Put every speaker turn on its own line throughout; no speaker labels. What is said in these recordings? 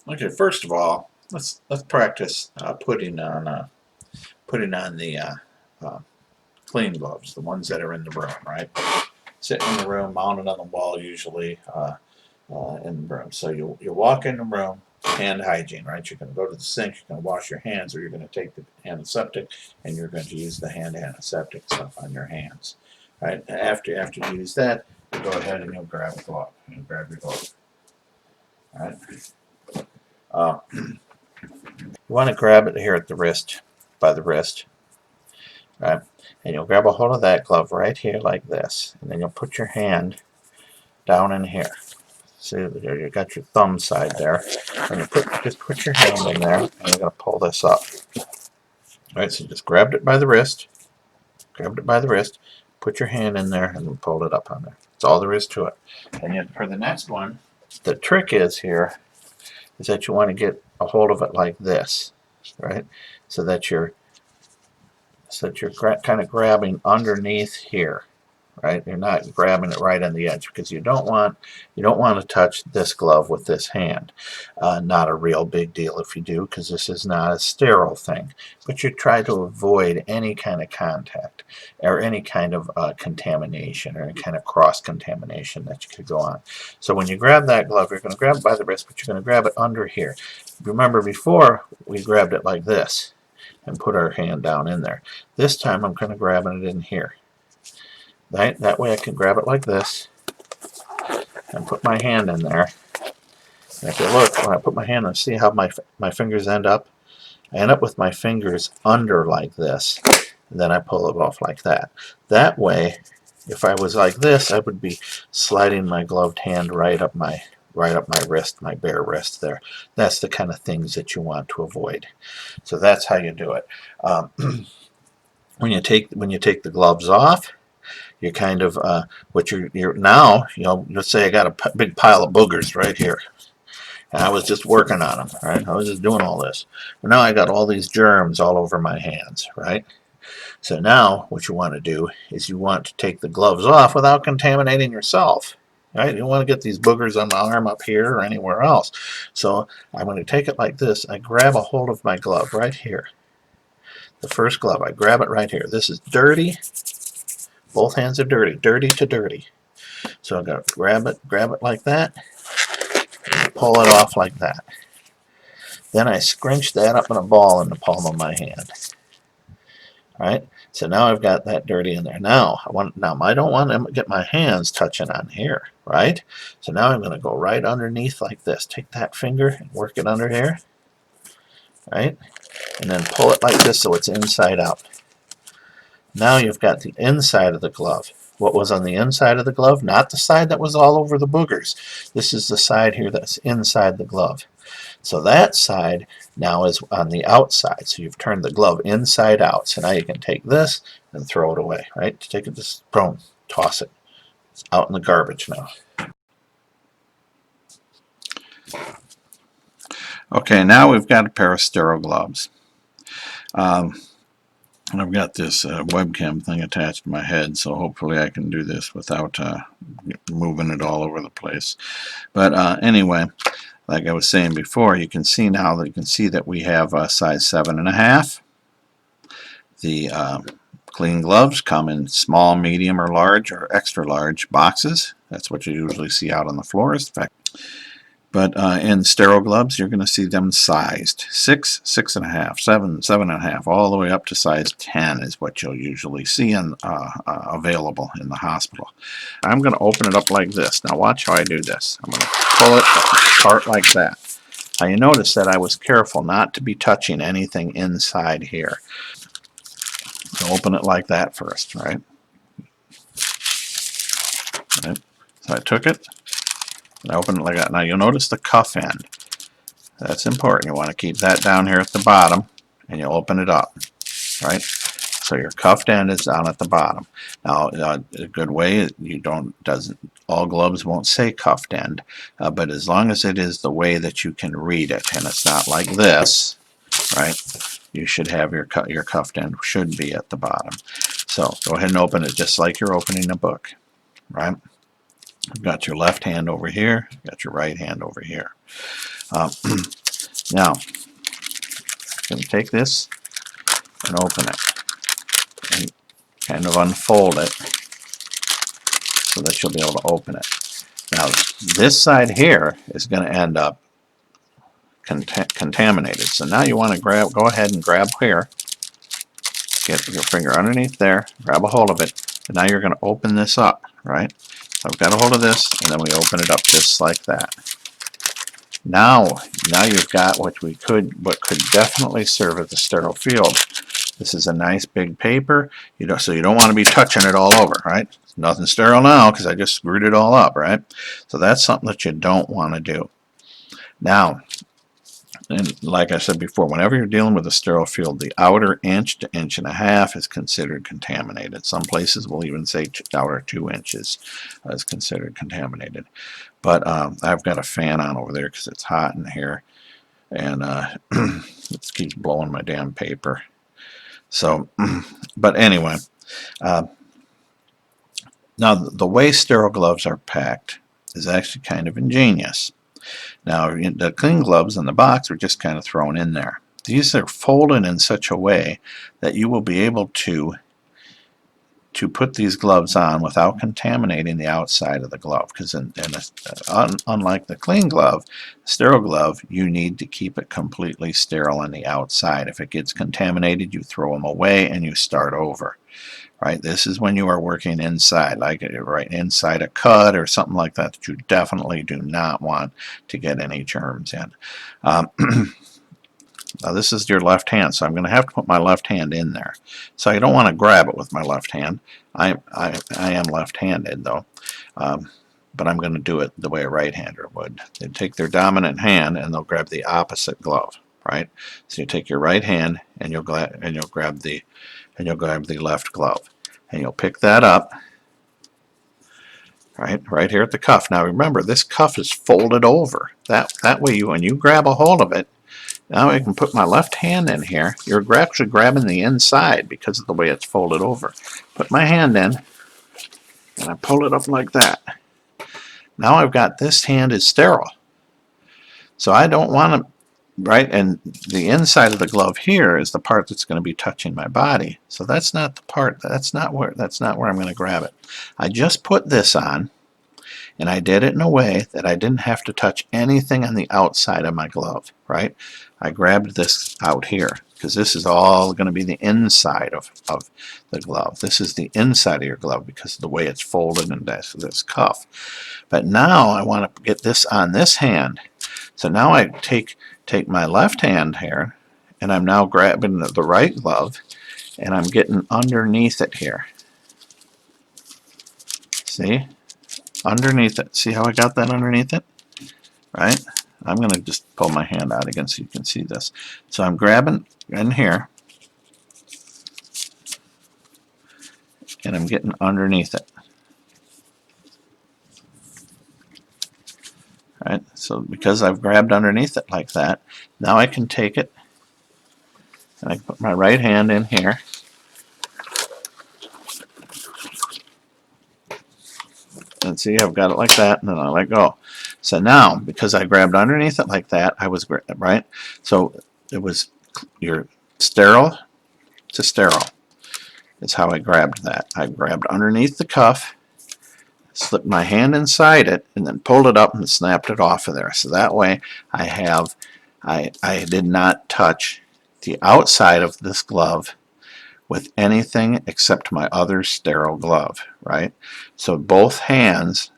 Okay, first of all, let's practice putting on the uh, clean gloves, the ones that are in the room, right? Sitting in the room, mounted on the wall, usually in the room. So you walk in the room, hand hygiene, right? You're going to go to the sink, you're going to wash your hands, or you're going to take the antiseptic and you're going to use the hand antiseptic stuff on your hands, right? And after you use that, you go ahead and you'll grab a glove. You grab your glove, all right? You want to grab it here at the wrist, by the wrist, right? And you'll grab a hold of that glove right here like this, and then you'll put your hand down in here. See, you got your thumb side there, and you just put your hand in there, and you're going to pull this up. All right, so you just grabbed it by the wrist, put your hand in there, and then pulled it up on there. That's all there is to it. And yet for the next one, the trick is that you want to get a hold of it like this, right? So that you're kind of grabbing underneath here, right? You're not grabbing it right on the edge because you don't want to touch this glove with this hand. Not a real big deal if you do, because this is not a sterile thing. But you try to avoid any kind of contact or any kind of contamination or any kind of cross contamination that you could go on. So when you grab that glove, you're going to grab it by the wrist, but you're going to grab it under here. Remember, before we grabbed it like this and put our hand down in there. This time I'm going to grab it in here. Right? That way I can grab it like this and put my hand in there. And if you look, when I put my hand in, see how my fingers end up? I end up with my fingers under like this, and then I pull it off like that. That way, if I was like this, I would be sliding my gloved hand right up my wrist, my bare wrist there. That's the kind of things that you want to avoid. So that's how you do it. When you take the gloves off, you kind of what you're now, let's say I got a big pile of boogers right here, and I was just working on them, right? I was just doing all this. But now I got all these germs all over my hands, right? So now what you want to do is you want to take the gloves off without contaminating yourself, right? You don't want to get these boogers on my arm up here or anywhere else. So I'm going to take it like this. I grab a hold of my glove right here. The first glove, I grab it right here. This is dirty. Both hands are dirty, dirty to dirty. So I'm going to grab it like that, and pull it off like that. Then I scrunch that up in a ball in the palm of my hand. All right, so now I've got that dirty in there. Now I don't want to get my hands touching on here, right? So now I'm going to go right underneath like this. Take that finger and work it under here, right? And then pull it like this so it's inside out. Now you've got the inside of the glove. What was on the inside of the glove? Not the side that was all over the boogers. This is the side here that's inside the glove. So that side now is on the outside. So you've turned the glove inside out. So now you can take this and throw it away, right? Take it, just boom, toss it. It's out in the garbage now. Okay, now we've got a pair of sterile gloves. I've got this webcam thing attached to my head, so hopefully I can do this without moving it all over the place. But anyway, like I was saying before, you can see now that we have size 7.5. The clean gloves come in small, medium, or large, or extra large boxes. That's what you usually see out on the floors. In fact, but in sterile gloves, you're going to see them sized 6, 6.5, 7, 7.5, all the way up to size 10 is what you'll usually see available in the hospital. I'm going to open it up like this. Now watch how I do this. I'm going to pull it apart like that. Now you notice that I was careful not to be touching anything inside here. So open it like that first, right? So I took it. And I open it like that. Now you'll notice the cuff end. That's important. You want to keep that down here at the bottom, and you'll open it up, right? So your cuffed end is down at the bottom. Now, a good way, all gloves won't say cuffed end, but as long as it is the way that you can read it, and it's not like this, right? You should have your cuffed end should be at the bottom. So go ahead and open it just like you're opening a book, right? You've got your left hand over here, you've got your right hand over here. Now, I'm going to take this and open it and kind of unfold it so that you'll be able to open it. Now, this side here is going to end up contaminated. So now you want to go ahead and grab here, get your finger underneath there, grab a hold of it, and now you're going to open this up, right? So I've got a hold of this, and then we open it up just like that. Now you've got what could definitely serve as a sterile field. This is a nice big paper, so you don't want to be touching it all over, right? It's nothing sterile now because I just screwed it all up, right? So that's something that you don't want to do. Now, and like I said before, whenever you're dealing with a sterile field, the outer inch to inch and a half is considered contaminated. Some places will even say outer 2 inches is considered contaminated. But I've got a fan on over there because it's hot in here, and it keeps blowing my damn paper. So, but anyway, now the way sterile gloves are packed is actually kind of ingenious. Now, the clean gloves in the box are just kind of thrown in there. These are folded in such a way that you will be able to put these gloves on without contaminating the outside of the glove, because unlike the clean glove, sterile glove, you need to keep it completely sterile on the outside. If it gets contaminated, you throw them away and you start over. Right, this is when you are working inside, like right inside a cut or something like that, that you definitely do not want to get any germs in. Now this is your left hand, so I'm going to have to put my left hand in there. So I don't want to grab it with my left hand. I am left-handed though, but I'm going to do it the way a right-hander would. They take their dominant hand and they'll grab the opposite glove, right? So you take your right hand and you'll grab the left glove, and you'll pick that up right here at the cuff. Now remember, this cuff is folded over. That way, when you grab a hold of it, now I can put my left hand in here. You're actually grabbing the inside because of the way it's folded over. Put my hand in, and I pull it up like that. Now I've got this hand is sterile. So I don't want to, right, and the inside of the glove here is the part that's going to be touching my body. So that's not the part, that's not where I'm going to grab it. I just put this on, and I did it in a way that I didn't have to touch anything on the outside of my glove, right? I grabbed this out here because this is all going to be the inside of the glove. This is the inside of your glove because of the way it's folded in this cuff. But now I want to get this on this hand. So now I take my left hand here, and I'm now grabbing the right glove, and I'm getting underneath it here. See? Underneath it. See how I got that underneath it? Right? I'm going to just pull my hand out again so you can see this. So I'm grabbing in here, and I'm getting underneath it. Right? So because I've grabbed underneath it like that, now I can take it, and I can put my right hand in here, and see, I've got it like that, and then I let go. So now, because I grabbed underneath it like that, I was right. So it was your sterile to sterile. Is how I grabbed that. I grabbed underneath the cuff, slipped my hand inside it, and then pulled it up and snapped it off of there. So that way, I did not touch the outside of this glove with anything except my other sterile glove, right? So both hands,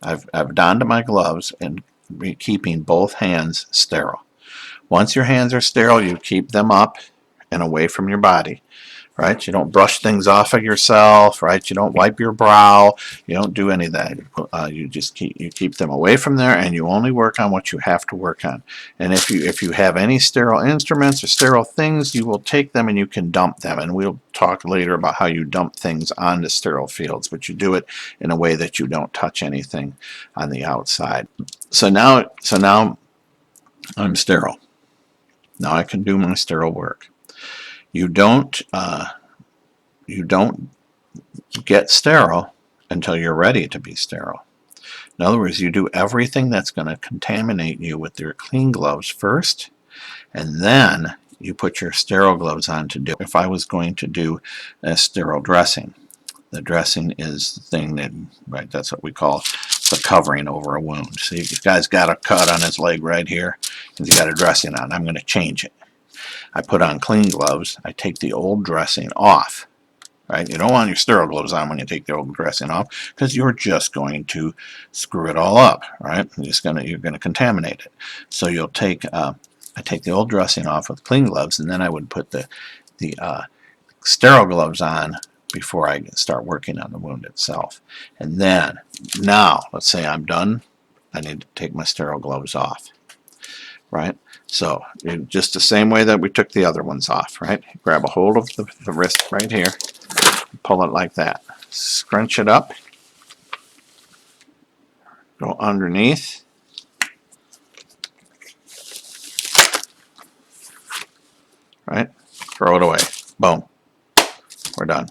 I've donned my gloves and keeping both hands sterile. Once your hands are sterile, you keep them up and away from your body, right? You don't brush things off of yourself, right? You don't wipe your brow. You don't do any of that. You just keep them away from there, and you only work on what you have to work on. And if you have any sterile instruments or sterile things, you will take them and you can dump them. And we'll talk later about how you dump things onto sterile fields, but you do it in a way that you don't touch anything on the outside. So now I'm sterile. Now I can do my sterile work. You don't get sterile until you're ready to be sterile. In other words, you do everything that's going to contaminate you with your clean gloves first, and then you put your sterile gloves on to do. If I was going to do a sterile dressing, the dressing is the thing that, right, that's what we call the covering over a wound. See, if this guy's got a cut on his leg right here, and he's got a dressing on, I'm going to change it. I put on clean gloves, I take the old dressing off. Right? You don't want your sterile gloves on when you take the old dressing off, because you're just going to screw it all up, right? You're gonna contaminate it. So you'll take I take the old dressing off with clean gloves, and then I would put the sterile gloves on before I start working on the wound itself. And then now, let's say I'm done, I need to take my sterile gloves off, right? So just the same way that we took the other ones off, right? Grab a hold of the wrist right here. Pull it like that. Scrunch it up. Go underneath. Right? Throw it away. Boom. We're done.